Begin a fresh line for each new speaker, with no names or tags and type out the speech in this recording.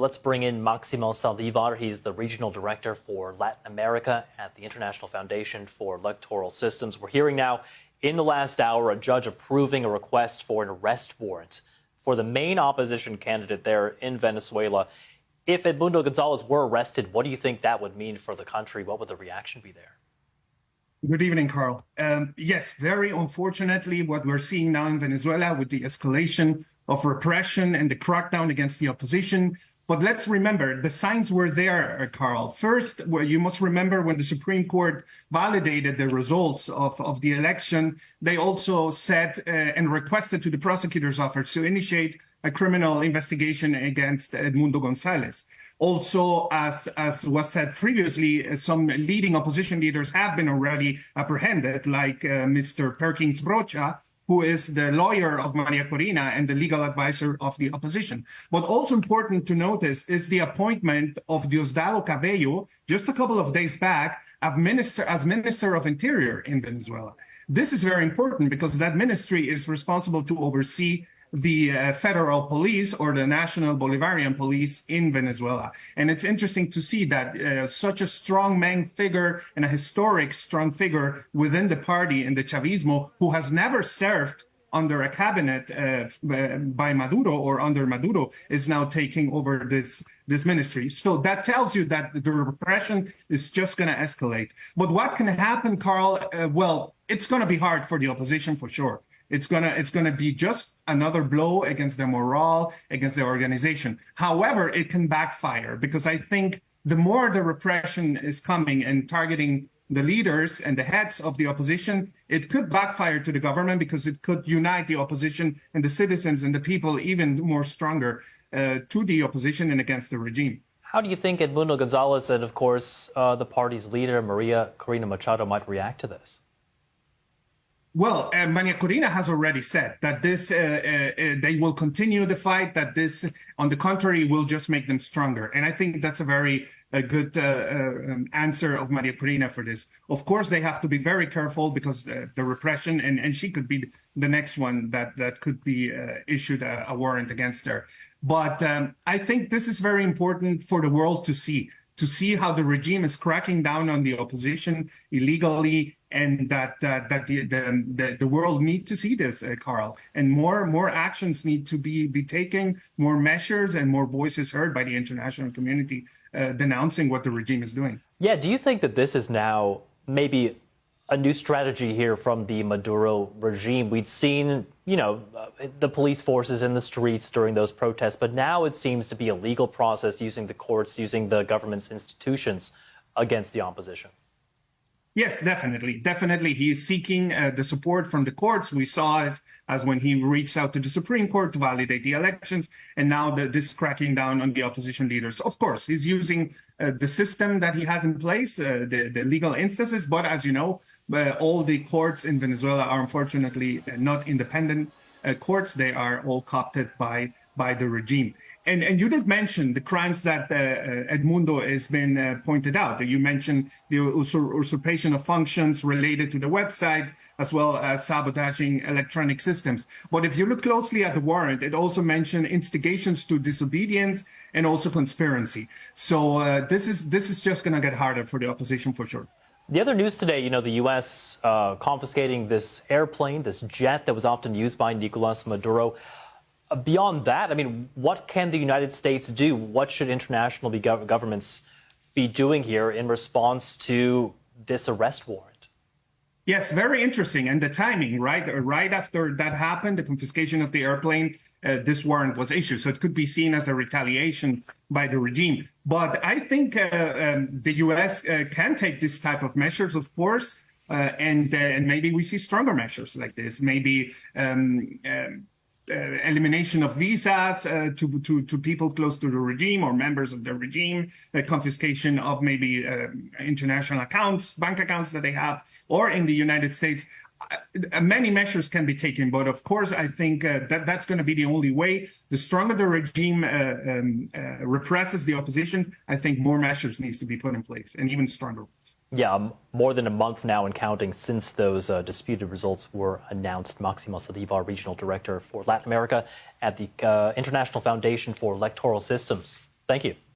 Let's bring in Maximo Saldivar. He's the regional director for Latin America at the International Foundation for Electoral Systems. We're hearing now in the last hour a judge approving a request for an arrest warrant for the main opposition candidate there in Venezuela. If Edmundo Gonzalez were arrested, what do you think that would mean for the country? What would the reaction be there?
Good evening, Carl. Yes, very unfortunately, what we're seeing now in Venezuela with the escalation of repression and the crackdown against the opposition. But let's remember, the signs were there, Carl. First, you must remember when the Supreme Court validated the results of the election, they also said and requested to the prosecutor's office to initiate a criminal investigation against Edmundo Gonzalez. Also, as was said previously, some leading opposition leaders have been already apprehended, like Mr. Perkins Rocha, who is the lawyer of Maria Corina and the legal advisor of the opposition. But also important to notice is the appointment of Diosdado Cabello just a couple of days back as Minister of Interior in Venezuela. This is very important because that ministry is responsible to oversee the federal police or the National Bolivarian Police in Venezuela. And it's interesting to see that such a strong man figure and a historic strong figure within the party in the Chavismo who has never served under a cabinet by Maduro or under Maduro is now taking over this ministry. So that tells you that the repression is just going to escalate. But what can happen, Carl? Well, it's going to be hard for the opposition for sure. It's gonna be just another blow against the morale, against the organization. However, it can backfire because I think the more the repression is coming and targeting the leaders and the heads of the opposition, it could backfire to the government because it could unite the opposition and the citizens and the people even more stronger to the opposition and against the regime.
How do you think Edmundo Gonzalez and, of course, the party's leader, Maria Corina Machado, might react to this?
Well, Maria Corina has already said that they will continue the fight, that this, on the contrary, will just make them stronger. And I think that's a very good answer of Maria Corina for this. Of course, they have to be very careful because the repression, and she could be the next one that could be issued a warrant against her. But I think this is very important for the world to see how the regime is cracking down on the opposition illegally, and that the world need to see this, Carl. And more actions need to be taken, more measures and more voices heard by the international community denouncing what the regime is doing.
Yeah, do you think that this is now maybe a new strategy here from the Maduro regime? We'd seen, the police forces in the streets during those protests, but now it seems to be a legal process using the courts, using the government's institutions against the opposition.
Yes, definitely. Definitely. He is seeking the support from the courts. We saw as when he reached out to the Supreme Court to validate the elections, and now this cracking down on the opposition leaders. Of course, he's using the system that he has in place, the legal instances. But as you know, all the courts in Venezuela are unfortunately not independent courts. They are all co-opted by the regime. And you did mention the crimes that Edmundo has been pointed out. You mentioned the usurpation of functions related to the website, as well as sabotaging electronic systems. But if you look closely at the warrant, it also mentioned instigations to disobedience and also conspiracy. So this is just going to get harder for the opposition for sure.
The other news today, the U.S. Confiscating this airplane, this jet that was often used by Nicolas Maduro. Beyond that, what can the United States do? What should international governments be doing here in response to this arrest warrant?
Yes, very interesting. And the timing, right? Right after that happened, the confiscation of the airplane, this warrant was issued. So it could be seen as a retaliation by the regime. But I think the U.S. Can take this type of measures, of course, and maybe we see stronger measures like this. Maybe elimination of visas to people close to the regime or members of the regime, confiscation of maybe international accounts, bank accounts that they have, or in the United States. Many measures can be taken, but of course, I think that's going to be the only way. The stronger the regime represses the opposition, I think more measures needs to be put in place, and even stronger ones.
Yeah, more than a month now and counting since those disputed results were announced. Maximo Saldivar, Regional Director for Latin America at the International Foundation for Electoral Systems. Thank you.